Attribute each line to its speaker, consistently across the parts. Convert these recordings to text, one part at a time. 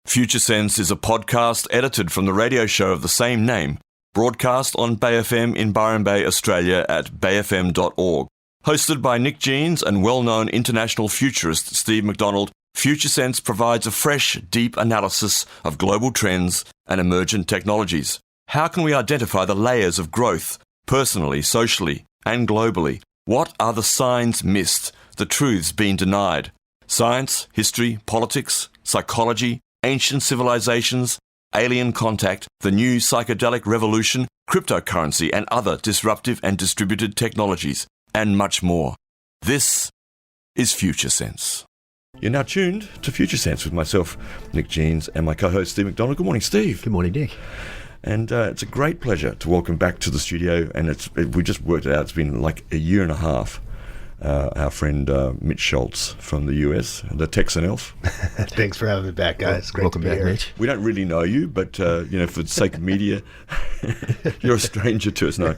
Speaker 1: Future Sense is a podcast edited from the radio show of the same name, broadcast on Bay FM in Byron Bay, Australia at bayfm.org. Hosted by Nick Jeans and well-known international futurist Steve McDonald, Future Sense provides a fresh, deep analysis of global trends and emergent technologies. How can we identify the layers of growth, personally, socially, and globally? What are the signs missed, the truths being denied? Science, history, politics, psychology, ancient civilizations, alien contact, the new psychedelic revolution, cryptocurrency and other disruptive and distributed technologies, and much more. This is Future Sense. You're now tuned to Future Sense with myself, Nick Jeans, and my co-host Steve McDonald. Good morning, Steve.
Speaker 2: Good morning, Nick.
Speaker 1: And it's a great pleasure to welcome back to the studio, and we just worked it out, it's been like a year and a half. Our friend Mitch Schultz from the US, the Texan elf.
Speaker 3: Thanks for having me back, guys. Great
Speaker 2: Welcome
Speaker 3: to be
Speaker 2: back,
Speaker 3: here.
Speaker 2: Mitch.
Speaker 1: We don't really know you, but for the sake of media, you're a stranger to us now.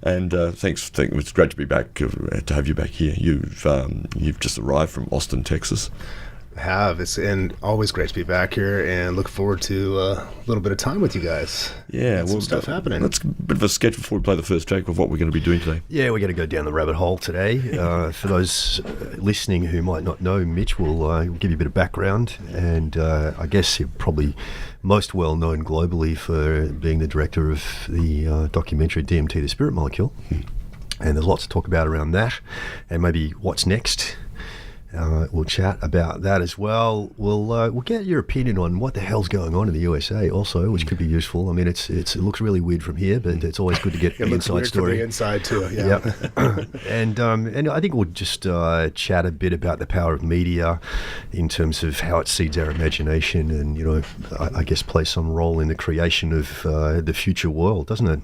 Speaker 1: And thanks. It's great to be back, to have you back here. You've just arrived from Austin, Texas.
Speaker 3: And always great to be back here, and look forward to a little bit of time with you guys.
Speaker 1: Yeah,
Speaker 3: some stuff happening.
Speaker 1: Let's a bit of a sketch before we play the first track of what we're going to be doing today.
Speaker 2: Yeah, we're going to go down the rabbit hole today. For those listening who might not know Mitch, we'll give you a bit of background, and I guess you're probably most well known globally for being the director of the documentary DMT, The Spirit Molecule. And there's lots to talk about around that, and maybe what's next. We'll chat about that as well. We'll get your opinion on what the hell's going on in the USA also, which could be useful. I mean, it looks really weird from here, but it's always good to get the inside story.
Speaker 3: From the inside too, yeah.
Speaker 2: Yep. And I think we'll just chat a bit about the power of media in terms of how it seeds our imagination, and I guess plays some role in the creation of the future world, doesn't it?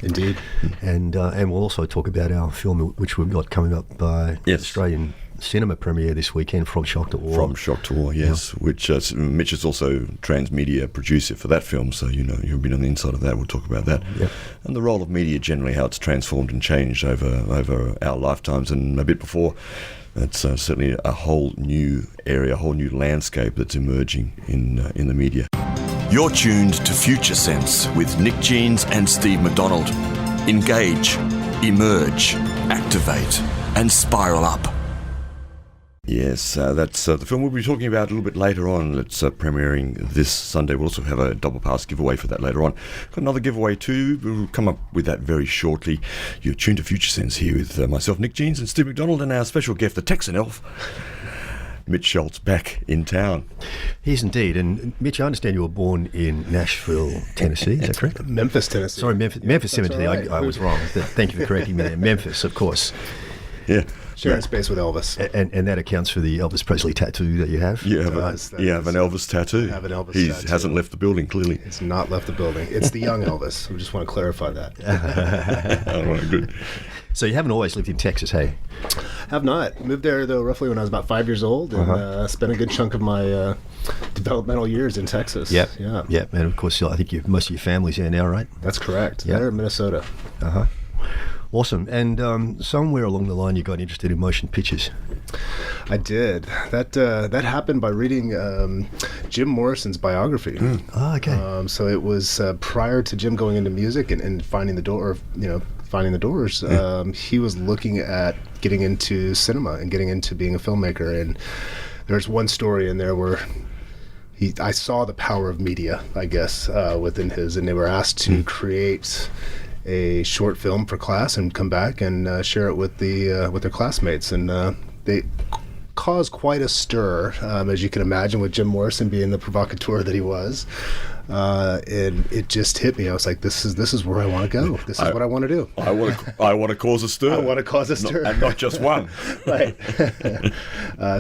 Speaker 3: Indeed.
Speaker 2: And we'll also talk about our film, which we've got coming up by Australian cinema premiere this weekend, From Shock to Awe.
Speaker 1: From Shock to Awe, yes. Yeah. Which Mitch is also transmedia producer for that film, so you've been on the inside of that. We'll talk about that. Yep. And the role of media generally, how it's transformed and changed over our lifetimes and a bit before. It's certainly a whole new area, a whole new landscape that's emerging in the media. You're tuned to Future Sense with Nick Jeans and Steve McDonald. Engage, emerge, activate, and spiral up. Yes, that's the film we'll be talking about a little bit later on. It's premiering this Sunday. We'll also have a double pass giveaway for that later on. Got another giveaway too. We'll come up with that very shortly. You're tuned to Future Sense here with myself, Nick Jeans, and Steve McDonald, and our special guest, the Texan elf, Mitch Schultz, back in town.
Speaker 2: He is indeed. And Mitch, I understand you were born in Nashville, Tennessee. Is that correct?
Speaker 3: Memphis, Tennessee.
Speaker 2: Sorry, Memphis, Tennessee. Right. I was wrong. Thank you for correcting me there. Memphis, of course.
Speaker 1: Yeah.
Speaker 3: Sharing space with Elvis.
Speaker 2: And that accounts for the Elvis Presley tattoo that you have?
Speaker 1: You have an Elvis tattoo.
Speaker 3: I have an Elvis
Speaker 1: tattoo. He hasn't left the building, clearly.
Speaker 3: He's not left the building. It's the young Elvis. We just want to clarify that.
Speaker 1: All right, good.
Speaker 2: So you haven't always lived in Texas, hey?
Speaker 3: Have not. Moved there, though, roughly when I was about 5 years old, and spent a good chunk of my developmental years in Texas.
Speaker 2: Yep. Yeah. And of course, I think most of your family's there now, right?
Speaker 3: That's correct. Yep. They're in Minnesota.
Speaker 2: Awesome. And somewhere along the line, you got interested in motion pictures.
Speaker 3: I did. That happened by reading Jim Morrison's biography.
Speaker 2: Oh, okay.
Speaker 3: So it was prior to Jim going into music and finding the door, finding the doors. He was looking at getting into cinema and getting into being a filmmaker. And there's one story in there where I saw the power of media, I guess, within his, and they were asked to create a short film for class and come back and share it with their classmates, and they caused quite a stir, as you can imagine, with Jim Morrison being the provocateur that he was. And it just hit me. I was like, "This is where I want to go. This is what I want to do.
Speaker 1: I want to cause a stir.
Speaker 3: I want to cause a stir,
Speaker 1: and not just one."
Speaker 3: Right.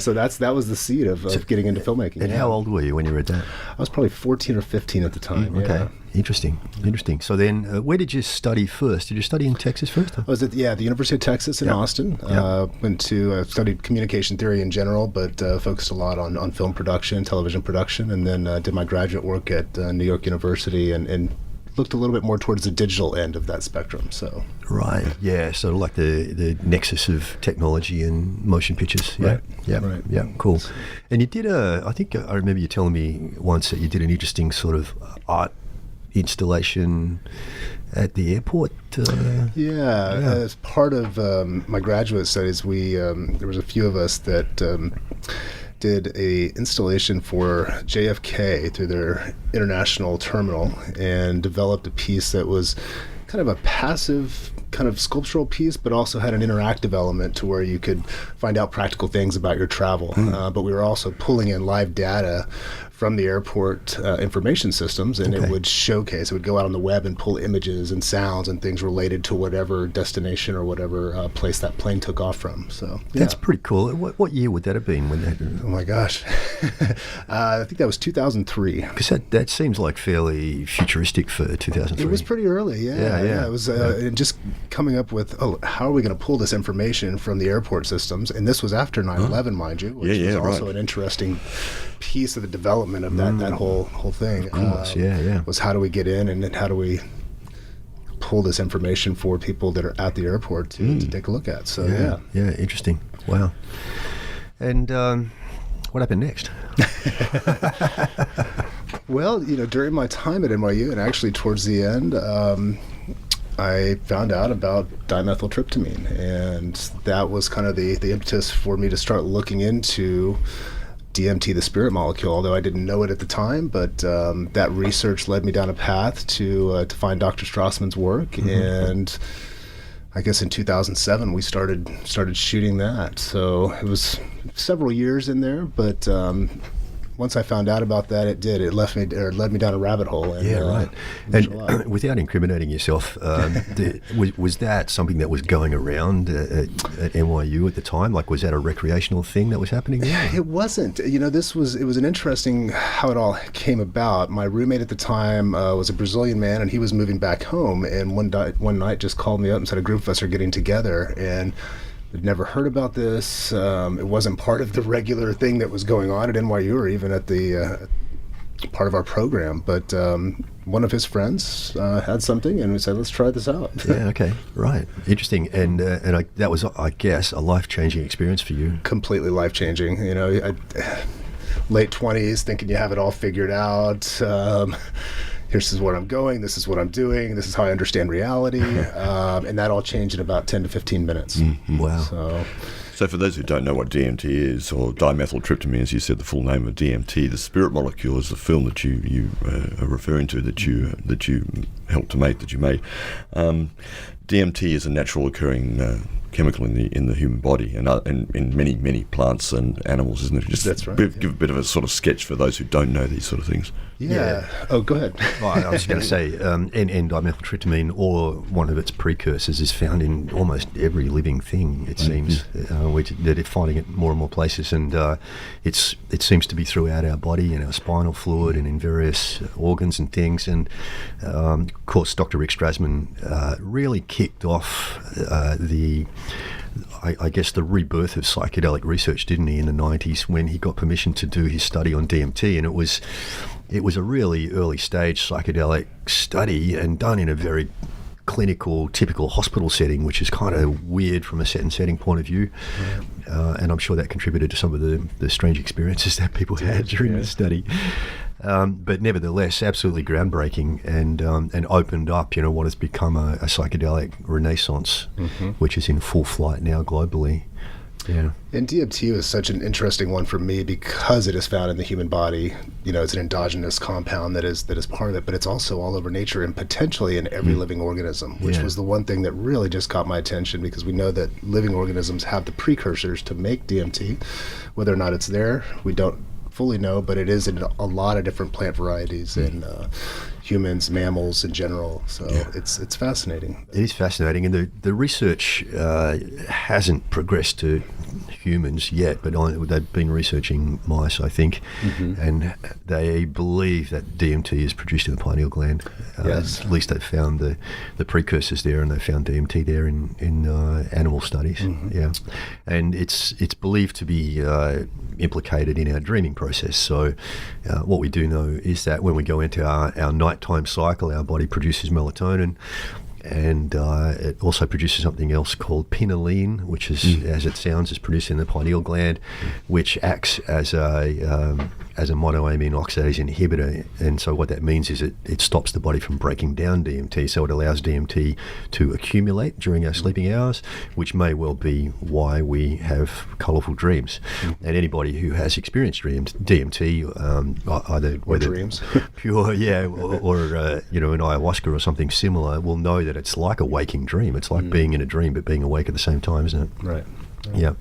Speaker 3: So that was the seed of getting into filmmaking.
Speaker 2: And how old were you when you read that?
Speaker 3: I was probably 14 or 15 at the time.
Speaker 2: Okay.
Speaker 3: Yeah.
Speaker 2: Interesting. So then, where did you study first? Did you study in Texas first?
Speaker 3: I was at the University of Texas in Austin. Studied communication theory in general, but focused a lot on film production, television production, and then did my graduate work at New York University and looked a little bit more towards the digital end of that spectrum. So
Speaker 2: right, yeah, sort of like the nexus of technology and motion pictures. Yeah,
Speaker 3: right.
Speaker 2: Yeah,
Speaker 3: right.
Speaker 2: Yeah, cool. And you did I think I remember you telling me once that you did an interesting sort of art installation at the airport.
Speaker 3: As part of my graduate studies, we there was a few of us that did a installation for JFK through their international terminal and developed a piece that was kind of a passive kind of sculptural piece, but also had an interactive element to where you could find out practical things about your travel. But we were also pulling in live data from the airport information systems, and it would showcase, it would go out on the web and pull images and sounds and things related to whatever destination or whatever place that plane took off from. So
Speaker 2: that's pretty cool. What year would that have been when that?
Speaker 3: Oh my gosh, I think that was 2003.
Speaker 2: Because that seems like fairly futuristic for 2003.
Speaker 3: It was pretty early, yeah. It was just coming up with, how are we going to pull this information from the airport systems? And this was after 9/11, mind you, which was also an interesting piece of the development of that whole thing.
Speaker 2: Of course,
Speaker 3: was how do we get in, and then how do we pull this information for people that are at the airport to take a look at. So
Speaker 2: yeah, interesting. Wow. And what happened next?
Speaker 3: Well, during my time at NYU, and actually towards the end, I found out about dimethyltryptamine, and that was kind of the impetus for me to start looking into DMT, the spirit molecule, although I didn't know it at the time. But that research led me down a path to find Dr. Strassman's work, and I guess in 2007 we started shooting that. So it was several years in there, but once I found out about that, it led me down a rabbit hole. And,
Speaker 2: right. And without incriminating yourself, was that something that was going around at NYU at the time? Like, was that a recreational thing that was happening there?
Speaker 3: It wasn't. It was an interesting how it all came about. My roommate at the time was a Brazilian man, and he was moving back home. And one night just called me up and said a group of us are getting together, and I'd never heard about this. It wasn't part of the regular thing that was going on at NYU or even at the part of our program. But one of his friends had something, and we said, let's try this out.
Speaker 2: Yeah, okay, right. Interesting. And that was, I guess, a life-changing experience for you.
Speaker 3: Completely life-changing. Late 20s, thinking you have it all figured out. This is where I'm going, this is what I'm doing, this is how I understand reality, and that all changed in about 10 to 15 minutes.
Speaker 2: Mm-hmm. Wow.
Speaker 1: So for those who don't know what DMT is, or dimethyltryptamine, as you said, the full name of DMT, the spirit molecule is the film that you are referring to, that you helped to make, that you made. DMT is a natural occurring chemical in the human body and in many plants and animals, isn't it?
Speaker 3: That's right.
Speaker 1: Give a bit of a sort of sketch for those who don't know these sort of things.
Speaker 3: Yeah. Oh, go ahead.
Speaker 2: Well, I was going to say, N-dimethyltryptamine, or one of its precursors, is found in almost every living thing, it seems. They're finding it more and more places, and it seems to be throughout our body, in our spinal fluid and in various organs and things. And of course, Dr. Rick Strassman really kicked off I guess the rebirth of psychedelic research, didn't he, in the 90s, when he got permission to do his study on DMT. And it was a really early stage psychedelic study, and done in a very clinical, typical hospital setting, which is kind of weird from a set and setting point of view. And I'm sure that contributed to some of the strange experiences that people had during the study. But nevertheless, absolutely groundbreaking, and opened up, what has become a psychedelic renaissance, which is in full flight now globally. Yeah.
Speaker 3: And DMT is such an interesting one for me because it is found in the human body. It's an endogenous compound that is part of it, but it's also all over nature and potentially in every living organism, which was the one thing that really just caught my attention, because we know that living organisms have the precursors to make DMT. Whether or not it's there, we don't fully know, but it is in a lot of different plant varieties and humans, mammals in general. So it's fascinating.
Speaker 2: It is fascinating, and the research hasn't progressed to humans yet, but they've been researching mice, I think, and they believe that DMT is produced in the pineal gland.
Speaker 3: Yes.
Speaker 2: At least they've found the precursors there, and they found DMT there in animal studies. Yeah, and it's believed to be implicated in our dreaming process. So what we do know is that when we go into our night nighttime cycle, our body produces melatonin. And it also produces something else called pinoline, which is, as it sounds, is produced in the pineal gland, which acts as a monoamine oxidase inhibitor. And so what that means is it stops the body from breaking down DMT, so it allows DMT to accumulate during our sleeping hours, which may well be why we have colourful dreams. And anybody who has experienced DMT, either whether
Speaker 3: dreams,
Speaker 2: pure, or in ayahuasca or something similar, will know that it's like a waking dream. It's like being in a dream but being awake at the same time, isn't it?
Speaker 3: Right.
Speaker 2: Yeah.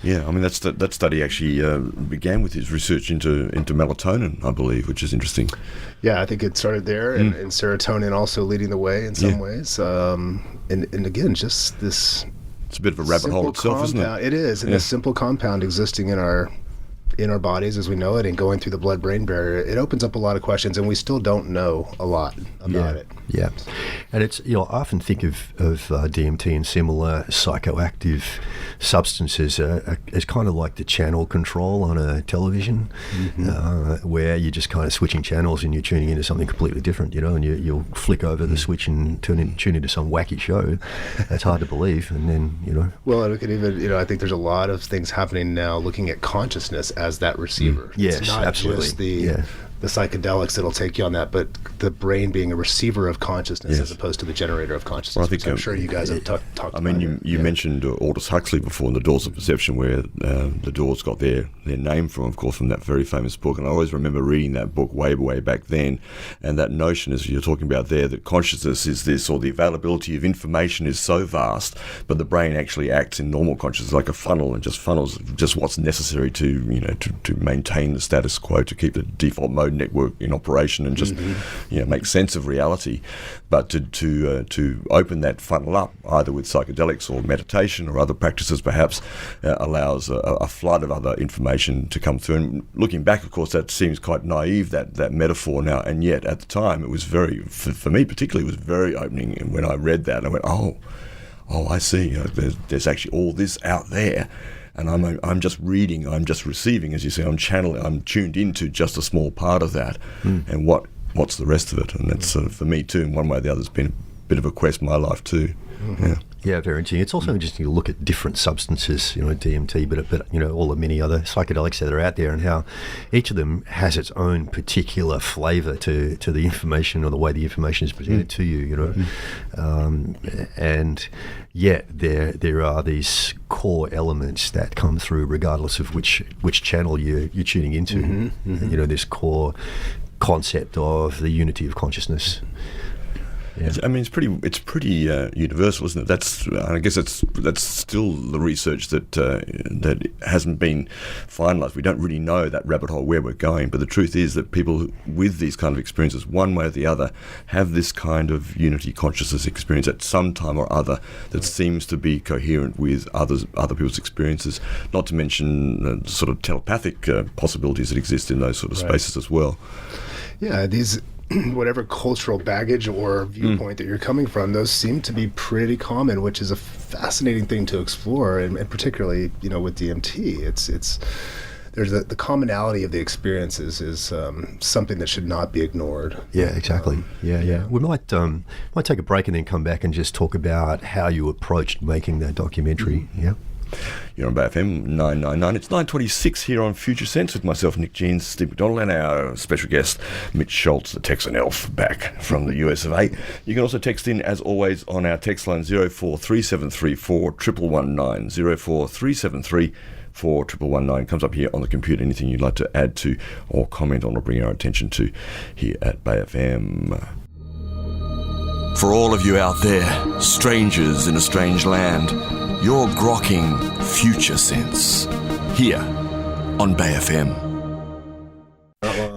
Speaker 1: Yeah, I mean that study actually began with his research into melatonin, I believe, which is interesting.
Speaker 3: Yeah, I think it started there, and serotonin also leading the way in some ways. And again, just this.
Speaker 1: It's a bit of a rabbit hole itself, isn't it?
Speaker 3: It is, and this simple compound existing in our bodies as we know it and going through the blood-brain barrier, it opens up a lot of questions, and we still don't know a lot about it.
Speaker 2: Yeah, and it's, I often think of DMT and similar psychoactive substances as kind of like the channel control on a television, where you're just kind of switching channels and you're tuning into something completely different, and you'll flick over the switch and tune into some wacky show. That's hard to believe, and then,
Speaker 3: Well, and we could even, I think there's a lot of things happening now looking at consciousness as that receiver.
Speaker 2: Yes,
Speaker 3: it's not
Speaker 2: absolutely.
Speaker 3: just the psychedelics that'll take you on that, but the brain being a receiver of consciousness as opposed to the generator of consciousness.
Speaker 1: Well, I think
Speaker 3: I'm sure you guys have talked about.
Speaker 1: I mean, you mentioned Aldous Huxley before in The Doors of Perception, where the Doors got their name from, of course, from that very famous book. And I always remember reading that book way back then, and that notion, as you're talking about there, that consciousness is this, or the availability of information is so vast, but the brain actually acts in normal consciousness like a funnel and just funnels just what's necessary to maintain the status quo, to keep the default mode network in operation and just make sense of reality. But to open that funnel up, either with psychedelics or meditation or other practices perhaps, allows a flood of other information to come through. And looking back, of course, that seems quite naive, that metaphor now, and yet at the time it was very, for me particularly, it was very opening. And when I read that, I went, oh, I see, there's actually all this out there. And I'm just reading, I'm just receiving, as you say, I'm channeling, I'm tuned into just a small part of that. And what's the rest of it? And that's for me too, in one way or the other, it's been a bit of a quest in my life too.
Speaker 2: Yeah, very interesting. It's also interesting to look at different substances, DMT, but all the many other psychedelics that are out there, and how each of them has its own particular flavour to the information, or the way the information is presented to you. And yet there are these core elements that come through regardless of which channel you're tuning into. This core concept of the unity of consciousness. Yeah.
Speaker 1: I mean, it's pretty universal, isn't it? I guess that's still the research that hasn't been finalised. We don't really know that rabbit hole where we're going, but the truth is that people with these kind of experiences, one way or the other, have this kind of unity consciousness experience at some time or other that seems to be coherent with other people's experiences. Not to mention sort of telepathic possibilities that exist in those sort of spaces as well.
Speaker 3: Yeah, these. Whatever cultural baggage or viewpoint that you're coming from, those seem to be pretty common, which is a fascinating thing to explore, and particularly, with DMT, it's there's the commonality of the experiences is something that should not be ignored.
Speaker 2: Yeah, exactly. Yeah. We might take a break and then come back and just talk about how you approached making that documentary. Yeah.
Speaker 1: You're on BFM 999. It's 9:26 here on Future Sense with myself, Nick Jeans, Steve McDonald, and our special guest, Mitch Schultz, the Texan elf, back from the US of A. You can also text in, as always, on our text line 043734 1119. 043734 1119 comes up here on the computer. Anything you'd like to add to or comment on or bring our attention to here at BFM.
Speaker 4: For all of you out there, strangers in a strange land, you're grokking Future Sense here on BFM.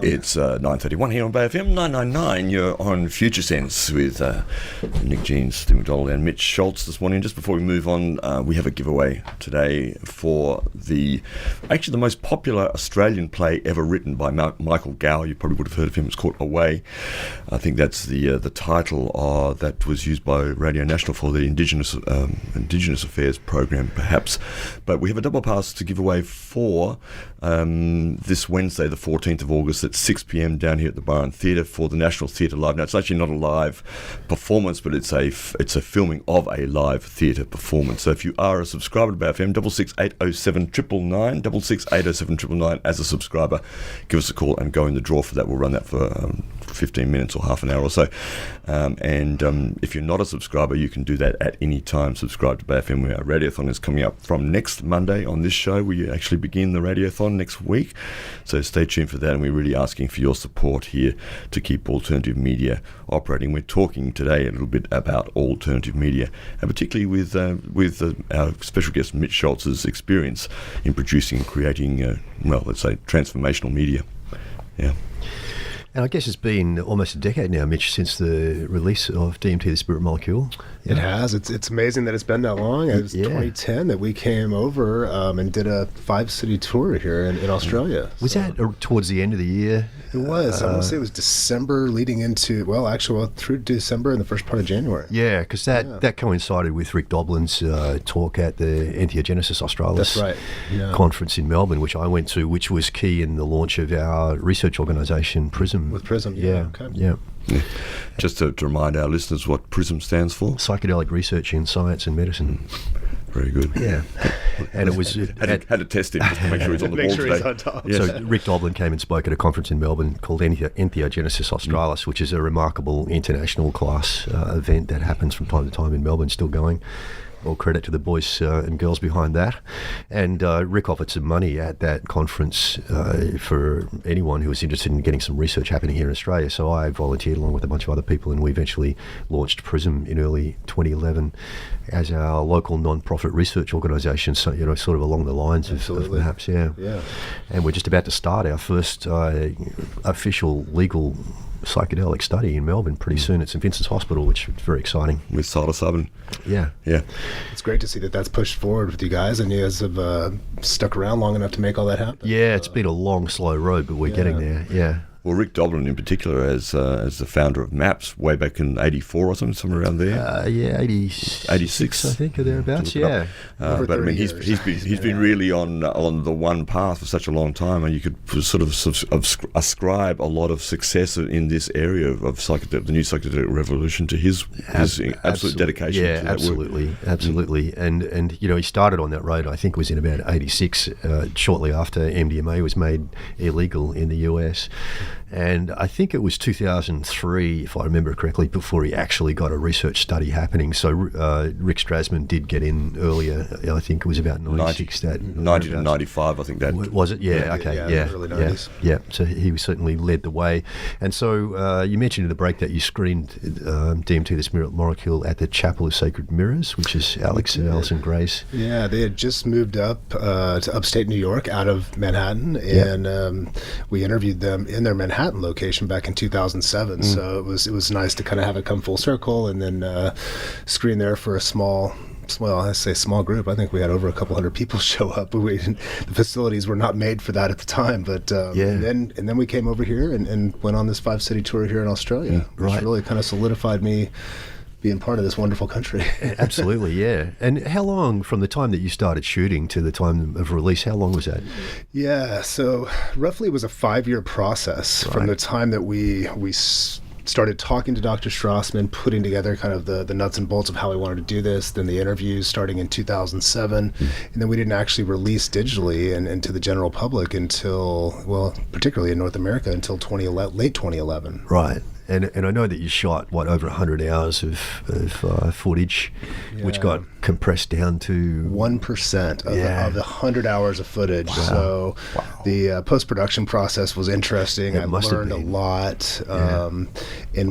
Speaker 1: It's 9:31 here on BFM 999. You're on Future Sense with Nick Jeans, Steve McDonald, and Mitch Schultz this morning. Just before we move on, we have a giveaway today for the most popular Australian play ever written by Michael Gow. You probably would have heard of him. It's called Away. I think that's the title that was used by Radio National for the Indigenous Affairs program, perhaps. But we have a double pass to give away for this Wednesday, the 14th of August. August at 6 p.m. down here at the Byron Theatre for the National Theatre Live. Now, it's actually not a live performance, but it's a filming of a live theatre performance. So if you are a subscriber to BFM, 66807 66807 as a subscriber, give us a call and go in the draw for that. We'll run that for 15 minutes or half an hour or so. If you're not a subscriber, you can do that at any time. Subscribe to BFM. Our radiothon is coming up from next Monday on this show. We actually begin the radiothon next week, so stay tuned for that. And we're really asking for your support here to keep alternative media operating. We're talking today a little bit about alternative media, and particularly with our special guest Mitch Schultz's experience in producing and creating, let's say, transformational media. Yeah.
Speaker 2: And I guess it's been almost a decade now, Mitch, since the release of DMT, the Spirit Molecule.
Speaker 3: It has. It's amazing that it's been that long. It was 2010 that we came over and did a 5-city tour here in Australia.
Speaker 2: Was that towards the end of the year?
Speaker 3: It was. I want to say it was December leading into, through December and the first part of January.
Speaker 2: Yeah, because that coincided with Rick Doblin's talk at the Entheogenesis Australis conference in Melbourne, which I went to, which was key in the launch of our research organisation, PRISM.
Speaker 3: With PRISM,
Speaker 2: Okay. Yeah.
Speaker 1: Just to remind our listeners what PRISM stands for.
Speaker 2: Psychedelic Research in Science and Medicine.
Speaker 1: Very good.
Speaker 2: Yeah. And it was...
Speaker 1: had to test him just to make sure he's on the ball today.
Speaker 3: He's on top.
Speaker 1: Yes.
Speaker 2: So Rick Doblin came and spoke at a conference in Melbourne called Entheogenesis Australis, which is a remarkable international class event that happens from time to time in Melbourne, still going. All credit to the boys and girls behind that. And Rick offered some money at that conference for anyone who was interested in getting some research happening here in Australia. So I volunteered along with a bunch of other people, and we eventually launched PRISM in early 2011 as our local non-profit research organisation. So, sort of along the lines of perhaps, yeah. And we're just about to start our first official legal psychedelic study in Melbourne pretty soon at St Vincent's Hospital, which is very exciting.
Speaker 1: With psilocybin.
Speaker 2: Yeah.
Speaker 3: It's great to see that that's pushed forward with you guys, and you guys have stuck around long enough to make all that happen.
Speaker 2: Yeah, it's been a long, slow road, but we're getting there. Yeah.
Speaker 1: Well, Rick Doblin in particular, as the founder of MAPS, way back in '84 or something, somewhere around there.
Speaker 2: 86, I think, or thereabouts. Yeah.
Speaker 1: But I mean, he's been really on the one path for such a long time, and you could sort of ascribe a lot of success in this area of the new psychedelic revolution to his absolute dedication.
Speaker 2: Yeah,
Speaker 1: to that
Speaker 2: absolutely, absolutely. And he started on that road. I think it was in about '86, shortly after MDMA was made illegal in the US. And I think it was 2003, if I remember correctly, before he actually got a research study happening. So Rick Strassman did get in earlier. I think it was about 96.
Speaker 1: 90 to 95, I think that.
Speaker 2: Was it? Yeah, okay,
Speaker 3: early 90s.
Speaker 2: Yeah. So he certainly led the way. And so you mentioned in the break that you screened DMT, the Spirit Molecule, at the Chapel of Sacred Mirrors, which is Alison Gray's.
Speaker 3: Yeah, they had just moved up to upstate New York out of Manhattan, and we interviewed them in their Manhattan location back in 2007. So it was nice to kind of have it come full circle, and then screen there for a small group. I think we had over a couple hundred people show up. The facilities were not made for that at the time, but and then we came over here and went on this 5-city tour here in Australia, which really kind of solidified me being part of this wonderful country.
Speaker 2: Absolutely, yeah. And how long from the time that you started shooting to the time of release, how long was that?
Speaker 3: Yeah, so roughly it was a 5-year process from the time that we started talking to Dr. Strassman, putting together kind of the nuts and bolts of how we wanted to do this, then the interviews starting in 2007, and then we didn't actually release digitally and to the general public until, particularly in North America, until late 2011.
Speaker 2: Right. And I know that you shot, over 100 hours of footage, which got compressed down to
Speaker 3: 1% of the 100 hours of footage. Wow. So the post-production process was interesting. I learned a lot. And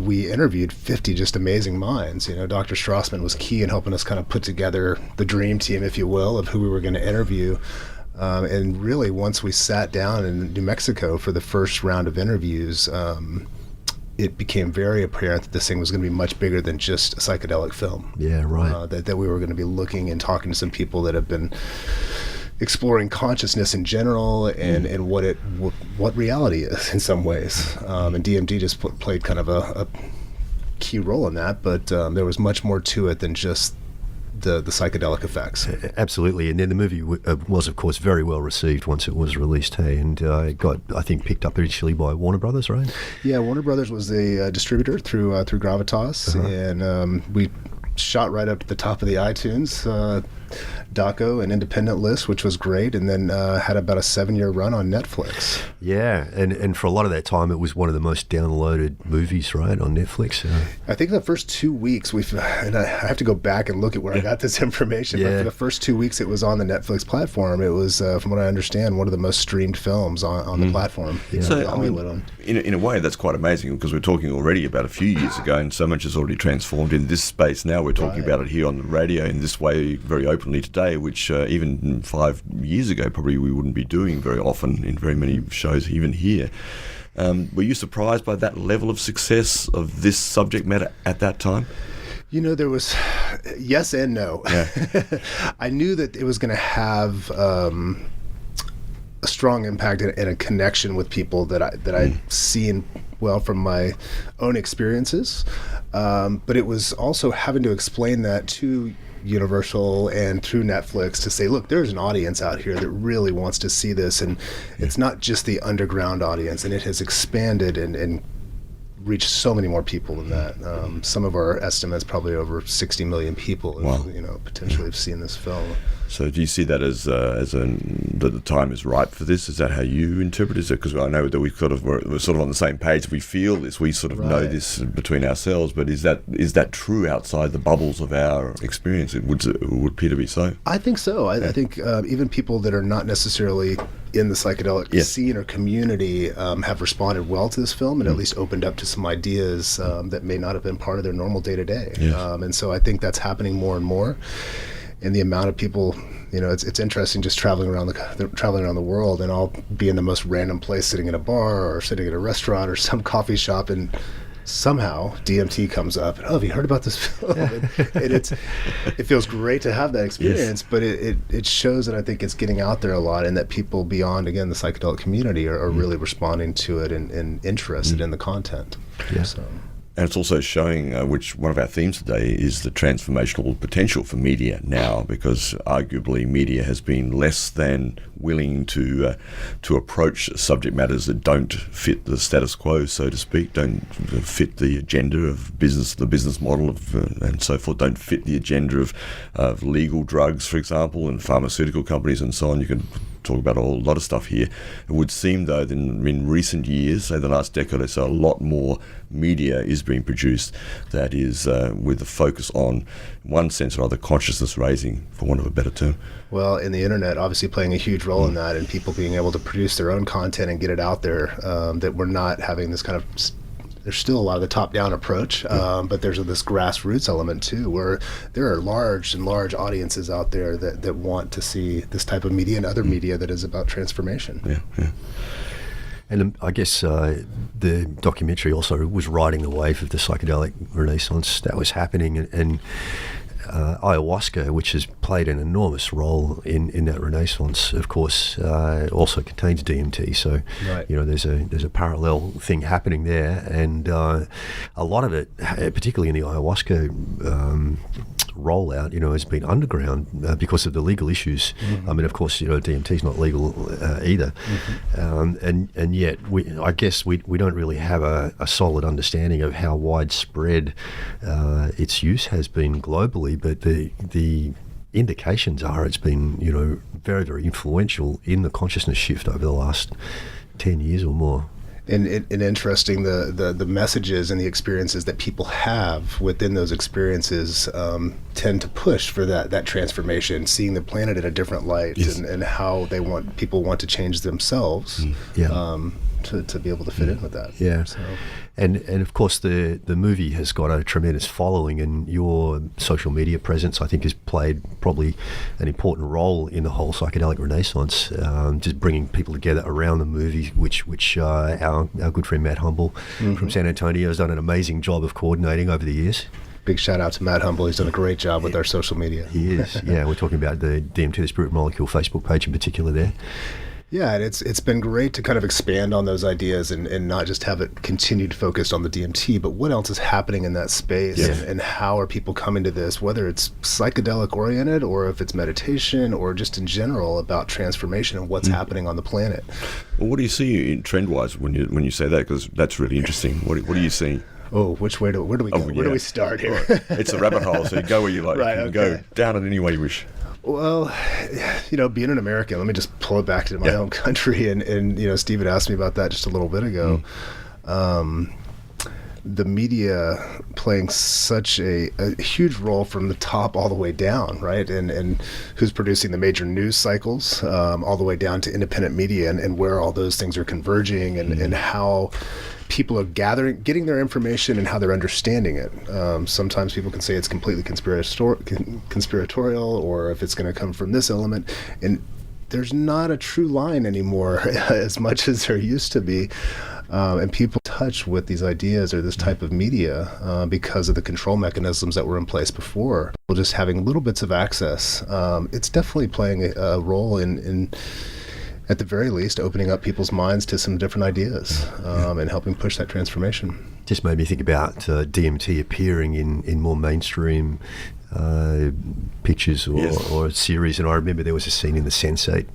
Speaker 3: we interviewed 50 just amazing minds. Dr. Strassman was key in helping us kind of put together the dream team, if you will, of who we were going to interview. And really, once we sat down in New Mexico for the first round of interviews, it became very apparent that this thing was going to be much bigger than just a psychedelic film.
Speaker 2: Yeah, right.
Speaker 3: That we were going to be looking and talking to some people that have been exploring consciousness in general and what reality is in some ways. And DMT just played kind of a key role in that, but there was much more to it than just the psychedelic effects.
Speaker 2: Absolutely, and then the movie was, of course, very well received once it was released. Hey, and it got, I think, picked up initially by Warner Brothers, right?
Speaker 3: Yeah, Warner Brothers was the distributor through Gravitas, and we shot right up to the top of the iTunes Daco and independent list, which was great, and then had about a 7-year run on Netflix.
Speaker 2: Yeah, and for a lot of that time, it was one of the most downloaded movies, right, on Netflix.
Speaker 3: I think the first 2 weeks, and I have to go back and look at where I got this information, but for the first 2 weeks it was on the Netflix platform. It was, from what I understand, one of the most streamed films on the platform.
Speaker 1: Yeah. So, I mean, in a way, that's quite amazing, because we're talking already about a few years ago, and so much has already transformed in this space. Now we're talking about it here on the radio in this way very openly today, which even 5 years ago probably we wouldn't be doing very often in very many shows, even here. Were you surprised by that level of success of this subject matter at that time?
Speaker 3: You know, there was yes and no. Yeah. I knew that it was going to have a strong impact and a connection with people that I'd seen, well, from my own experiences. But it was also having to explain that to Universal and through Netflix to say, look, there's an audience out here that really wants to see this, and it's not just the underground audience, and it has expanded and reached so many more people than that. Some of our estimates, probably over 60 million people, potentially have seen this film.
Speaker 1: So do you see that as that the time is ripe for this? Is that how you interpret it? Because I know that we're sort of on the same page. We feel this. We sort of know this between ourselves. But is that true outside the bubbles of our experience? Would appear to be so.
Speaker 3: I think so. I think even people that are not necessarily in the psychedelic scene or community have responded well to this film, and at least opened up to some ideas that may not have been part of their normal day-to-day. And so I think that's happening more and more. And the amount of people, it's interesting just traveling around the world, and I'll be in the most random place, sitting in a bar or sitting at a restaurant or some coffee shop, and somehow DMT comes up. Oh, have you heard about this film? And it feels great to have that experience, but it shows that I think it's getting out there a lot, and that people beyond, again, the psychedelic community are really responding to it and interested in the content.
Speaker 2: Yeah.
Speaker 3: So.
Speaker 1: And it's also showing, which one of our themes today is the transformational potential for media now, because arguably media has been less than willing to approach subject matters that don't fit the status quo, so to speak, don't fit the agenda of business, the business model of, and so forth, don't fit the agenda of legal drugs, for example, and pharmaceutical companies and so on. You can talk about a whole lot of stuff here. It would seem, though, that in recent years, say the last decade or so, a lot more media is being produced that is with a focus on, in one sense or other, consciousness raising, for want of a better term.
Speaker 3: Well, and the internet obviously playing a huge role in that, and people being able to produce their own content and get it out there, that we're not having this kind of... There's still a lot of the top-down approach, but there's this grassroots element too, where there are large audiences out there that want to see this type of media and other media that is about transformation.
Speaker 1: Yeah.
Speaker 2: And I guess the documentary also was riding the wave of the psychedelic renaissance that was happening, and ayahuasca, which has played an enormous role in that renaissance, of course, also contains DMT. So, there's a parallel thing happening there, and a lot of it, particularly in the ayahuasca rollout, has been underground because of the legal issues. I mean, of course, DMT is not legal either, and yet I guess we don't really have a solid understanding of how widespread its use has been globally. But the indications are it's been, very, very influential in the consciousness shift over the last 10 years or more.
Speaker 3: And interesting, the messages and the experiences that people have within those experiences tend to push for that transformation, seeing the planet in a different light, and how people want to change themselves to be able to fit in with that.
Speaker 2: Yeah. So. And of course the movie has got a tremendous following, and your social media presence, I think, has played probably an important role in the whole psychedelic renaissance, just bringing people together around the movie, which our good friend Matt Humble from San Antonio has done an amazing job of coordinating over the years.
Speaker 3: Big shout out to Matt Humble. He's done a great job with our social media.
Speaker 2: He is. Yeah, we're talking about the DMT, the Spirit Molecule Facebook page in particular there.
Speaker 3: Yeah, and it's been great to kind of expand on those ideas and not just have it continued focused on the DMT, but what else is happening in that space, and how are people coming to this, whether it's psychedelic oriented or if it's meditation or just in general about transformation and what's happening on the planet.
Speaker 1: Well, what do you see in trend-wise when you say that? Because that's really interesting. What do you see?
Speaker 3: Oh, where do we go? Where do we start here?
Speaker 1: It's a rabbit hole, so you go where you like.
Speaker 3: Right,
Speaker 1: you can go down it any way you wish.
Speaker 3: Well, being an American, let me just pull it back to my own country. And Steve had asked me about that just a little bit ago. The media playing such a huge role from the top all the way down, right? And who's producing the major news cycles all the way down to independent media and where all those things are converging and how people are getting their information and how they're understanding it. Sometimes people can say it's completely conspiratorial, or if it's going to come from this element. And there's not a true line anymore as much as there used to be. And people touch with these ideas or this type of media because of the control mechanisms that were in place before. People just having little bits of access. It's definitely playing a role in at the very least, opening up people's minds to some different ideas and helping push that transformation.
Speaker 2: Just made me think about DMT appearing in more mainstream pictures or series. And I remember there was a scene in the Sense8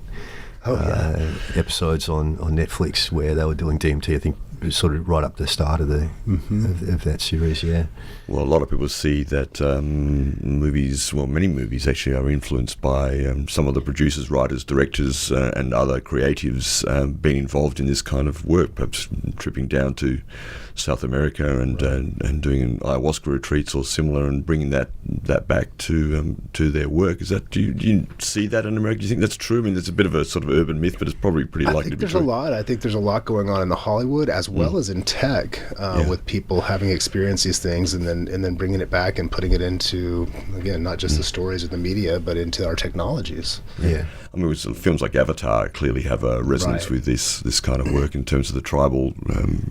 Speaker 2: episodes on Netflix where they were doing DMT, I think, sort of right up the start of the of that series,
Speaker 1: Well, a lot of people see that many movies actually are influenced by some of the producers, writers, directors, and other creatives being involved in this kind of work, perhaps tripping down to South America and doing ayahuasca retreats or similar and bringing that back to their work. Is that do you see that in America? Do you think that's true? I mean, there's a bit of a sort of urban myth, but it's probably pretty likely to be true.
Speaker 3: I think there's a lot going on in the Hollywood as well as in tech with people having experienced these things and then bringing it back and putting it into, again, not just the stories of the media, but into our technologies.
Speaker 2: Yeah.
Speaker 1: I mean, films like Avatar clearly have a resonance with this kind of work in terms of the tribal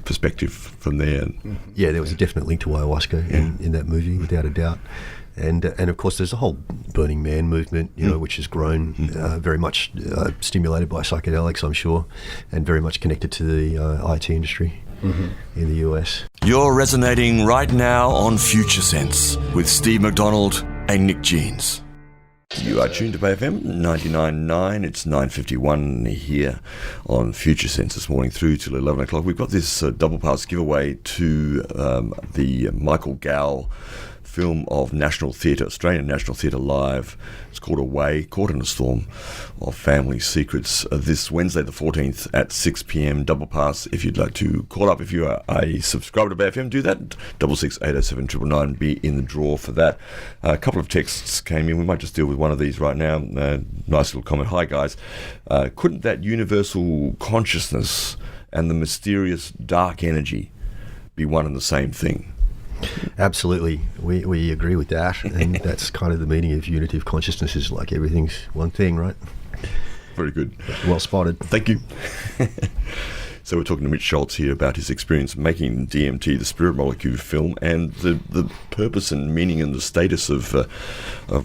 Speaker 1: perspective from there.
Speaker 2: Yeah, there was a definite link to ayahuasca in that movie, without a doubt. And of course, there's a whole Burning Man movement, which has grown very much stimulated by psychedelics, I'm sure, and very much connected to the IT industry in the US.
Speaker 4: You're resonating right now on Future Sense with Steve McDonald and Nick Jeans.
Speaker 1: You are tuned to BayFM 99.9. It's 9:51 here on Future Sense this morning through till 11 o'clock. We've got this double pass giveaway to the Michael Gow film of National Theatre, Australian National Theatre Live. It's called Away, Caught in a Storm of Family Secrets, this Wednesday the 14th at 6 p.m. Double pass. If you'd like to call up, if you are a subscriber to BayFM, do that. 66807999, be in the draw for that. A couple of texts came in. We might just deal with one of these right now. Nice little comment. Hi guys. Couldn't that universal consciousness and the mysterious dark energy be one and the same thing?
Speaker 2: Absolutely, we agree with that, and that's kind of the meaning of unity of consciousness, is like everything's one thing, right?
Speaker 1: Very good.
Speaker 2: Well spotted.
Speaker 1: Thank you. So we're talking to Mitch Schultz here about his experience making DMT, the Spirit Molecule film, and the purpose and meaning and the status of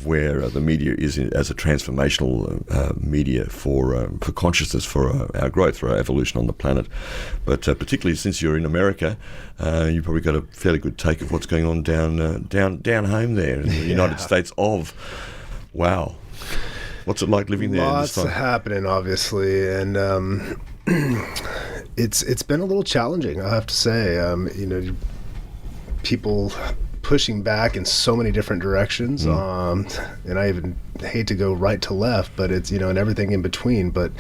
Speaker 1: where the media is as a transformational media for consciousness, for our growth, for our evolution on the planet. But particularly since you're in America, you've probably got a fairly good take of what's going on down home there in the United States of. Wow. What's it like living there?
Speaker 3: Lots happening, obviously, and it's been a little challenging, I have to say. People pushing back in so many different directions, and I even hate to go right to left, but it's and everything in between. But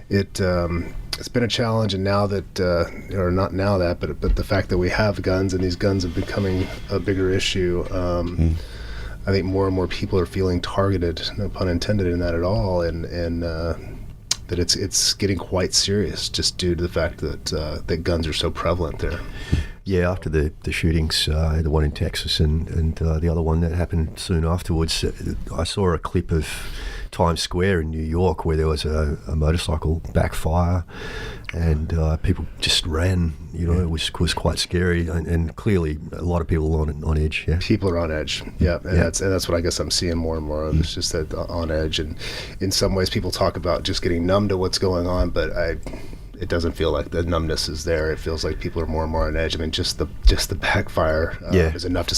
Speaker 3: it's been a challenge, and now that, or not now that, but the fact that we have guns and these guns are becoming a bigger issue. I think more and more people are feeling targeted, no pun intended in that at all, and that it's getting quite serious just due to the fact that guns are so prevalent there.
Speaker 2: Yeah, after the shootings, the one in Texas and the other one that happened soon afterwards, I saw a clip of Times Square in New York where there was a motorcycle backfire, and people just ran. It was quite scary, and clearly a lot of people on edge. Yeah,
Speaker 3: people are on edge. Yeah, and that's what I guess I'm seeing more and more of. It's just that on edge, and in some ways people talk about just getting numb to what's going on, but it doesn't feel like the numbness is there. It feels like people are more and more on edge. I mean, just the backfire is enough to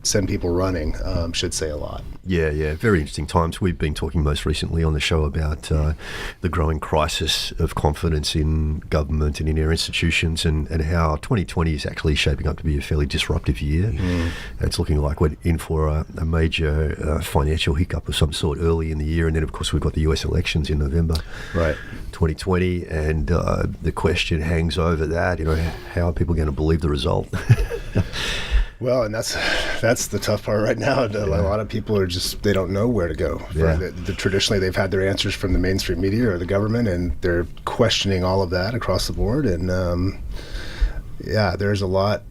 Speaker 3: send people running. Should say a lot.
Speaker 2: Yeah, very interesting times. We've been talking most recently on the show about the growing crisis of confidence in government and in our institutions, and how 2020 is actually shaping up to be a fairly disruptive year. It's looking like we're in for a major financial hiccup of some sort early in the year, and then of course we've got the US elections in November,
Speaker 3: right,
Speaker 2: 2020, and the question hangs over that, how are people going to believe the result?
Speaker 3: Well, and that's the tough part right now. A lot of people are they don't know where to go. Traditionally, they've had their answers from the mainstream media or the government, and they're questioning all of that across the board. And there's a lot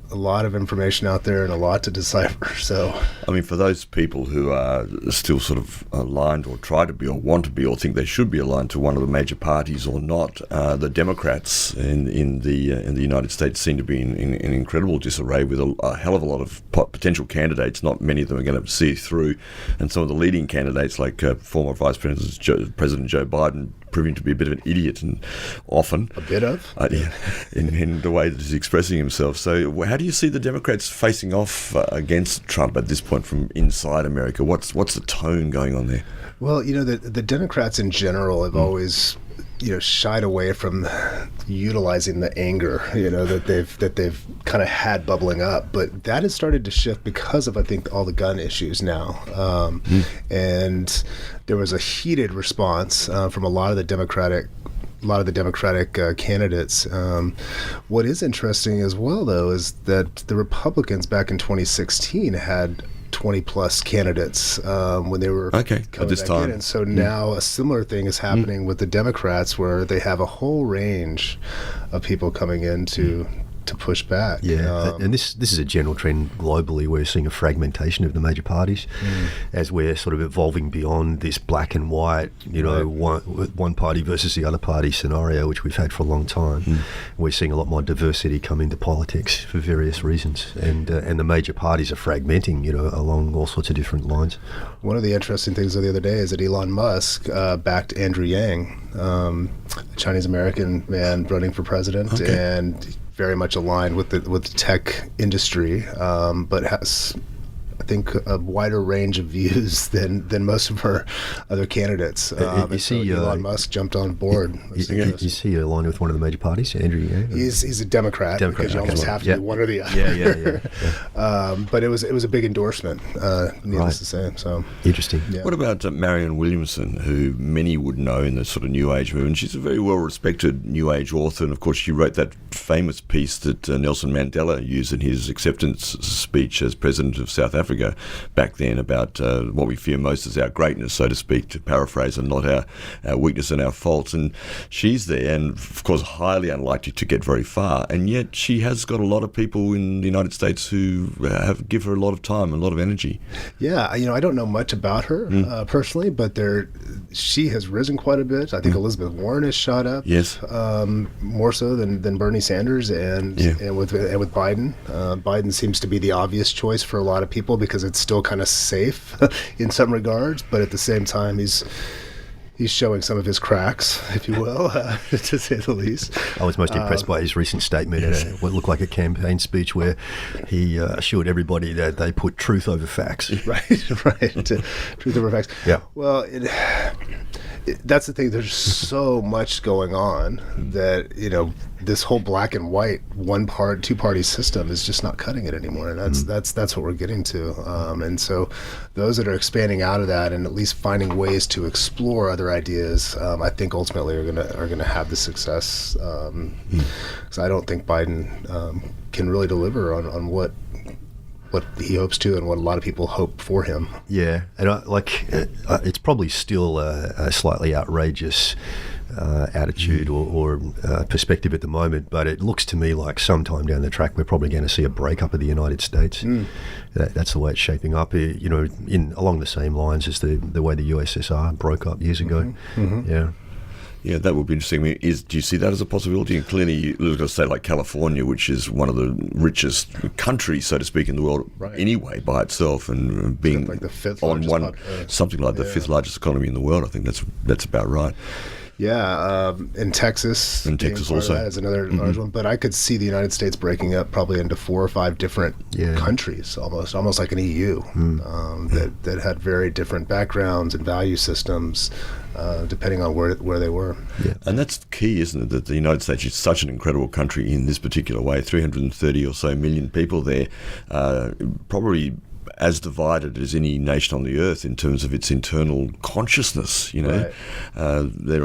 Speaker 3: of information out there and a lot to decipher. So,
Speaker 1: I mean, for those people who are still sort of aligned or try to be or want to be or think they should be aligned to one of the major parties or not, the Democrats in the United States seem to be in incredible disarray with a hell of a lot of potential candidates. Not many of them are going to see through, and some of the leading candidates, like former Vice President Joe Biden, proving to be a bit of an idiot, and often
Speaker 3: a bit of
Speaker 1: in the way that he's expressing himself. So how do you see the Democrats facing off against Trump at this point from inside America? What's the tone going on there?
Speaker 3: Well, the Democrats in general have always shied away from utilizing the anger that they've kind of had bubbling up, but that has started to shift because of, I think, all the gun issues now, and there was a heated response from a lot of the Democratic candidates. What is interesting as well, though, is that the Republicans back in 2016 had 20 plus candidates when they were
Speaker 1: at this time.
Speaker 3: And so now a similar thing is happening with the Democrats, where they have a whole range of people coming in to push back.
Speaker 2: And this is a general trend globally. We're seeing a fragmentation of the major parties as we're sort of evolving beyond this black and white, one party versus the other party scenario, which we've had for a long time. We're seeing a lot more diversity come into politics for various reasons, and the major parties are fragmenting, along all sorts of different lines.
Speaker 3: One of the interesting things of the other day is that Elon Musk backed Andrew Yang, a Chinese-American man running for president, and very much aligned with the tech industry, but has, I think, a wider range of views than most of our other candidates. Elon Musk jumped on board.
Speaker 2: Is he aligned with one of the major parties, Andrew Yang?
Speaker 3: He's a Democrat because you almost have to be one or the other. But it was a big endorsement, needless to say. So
Speaker 2: interesting.
Speaker 3: Yeah.
Speaker 1: What about Marianne Williamson, who many would know in the sort of New Age movement? She's a very well-respected New Age author, and of course she wrote that famous piece that Nelson Mandela used in his acceptance speech as president of South Africa back then about what we fear most is our greatness, so to speak, to paraphrase, and not our weakness and our faults. And she's there, and of course highly unlikely to get very far, and yet she has got a lot of people in the United States who give her a lot of time and a lot of energy.
Speaker 3: Yeah, I don't know much about her personally, but she has risen quite a bit. I think Elizabeth Warren has shot up, more so than Bernie Sanders, and with Biden. Biden seems to be the obvious choice for a lot of people because it's still kind of safe in some regards, but at the same time he's showing some of his cracks, if you will, to say the least.
Speaker 2: I was most impressed by his recent statement at what looked like a campaign speech where he assured everybody that they put truth over facts.
Speaker 3: Right. Truth over facts.
Speaker 2: Yeah.
Speaker 3: Well, that's the thing. There's so much going on that, this whole black and white, two-party system is just not cutting it anymore. And that's what we're getting to. And so those that are expanding out of that and at least finding ways to explore other ideas, I think ultimately are gonna have the success. Because I don't think Biden can really deliver on what what he hopes to and what a lot of people hope for him.
Speaker 2: Yeah, and it's probably still a slightly outrageous attitude or perspective at the moment, but it looks to me like sometime down the track we're probably going to see a breakup of the United States. That's the way it's shaping up, along the same lines as the way the USSR broke up years ago.
Speaker 1: Yeah, that would be interesting. I mean, do you see that as a possibility? And clearly, you look at a state like California, which is one of the richest countries, so to speak, in the world anyway by itself, and being
Speaker 3: like the fifth
Speaker 1: something like the fifth largest economy in the world. I think that's about right.
Speaker 3: Yeah, in Texas.
Speaker 1: And Texas also
Speaker 3: is another large one. But I could see the United States breaking up probably into 4 or 5 different countries, almost like an EU, that had very different backgrounds and value systems, depending on where they were.
Speaker 1: Yeah. And that's key, isn't it? That the United States is such an incredible country in this particular way. 330 or so million people there, probably as divided as any nation on the earth in terms of its internal consciousness. There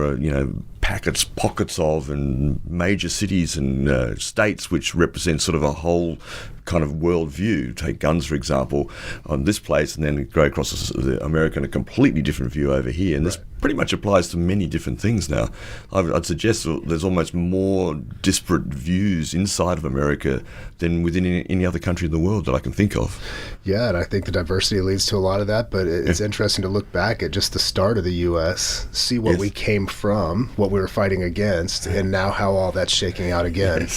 Speaker 1: are pockets of and major cities and states which represent sort of a whole kind of world view. Take guns, for example, on this place, and then go across America in a completely different view over here. And this pretty much applies to many different things now. I'd suggest there's almost more disparate views inside of America than within any other country in the world that I can think of.
Speaker 3: Yeah, and I think the diversity leads to a lot of that, but it's interesting to look back at just the start of the U.S., see what we came from, what we were fighting against, and now how all that's shaking out again.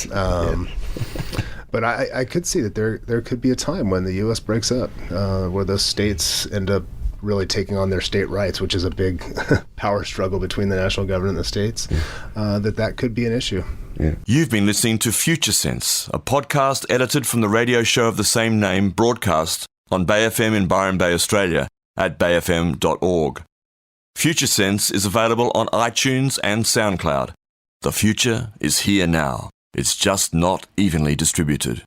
Speaker 3: But I could see that there could be a time when the U.S. breaks up, where those states end up really taking on their state rights, which is a big power struggle between the national government and the states, that could be an issue.
Speaker 1: Yeah. You've been listening to Future Sense, a podcast edited from the radio show of the same name, broadcast on Bay FM in Byron Bay, Australia, at bayfm.org. Future Sense is available on iTunes and SoundCloud. The future is here now. It's just not evenly distributed.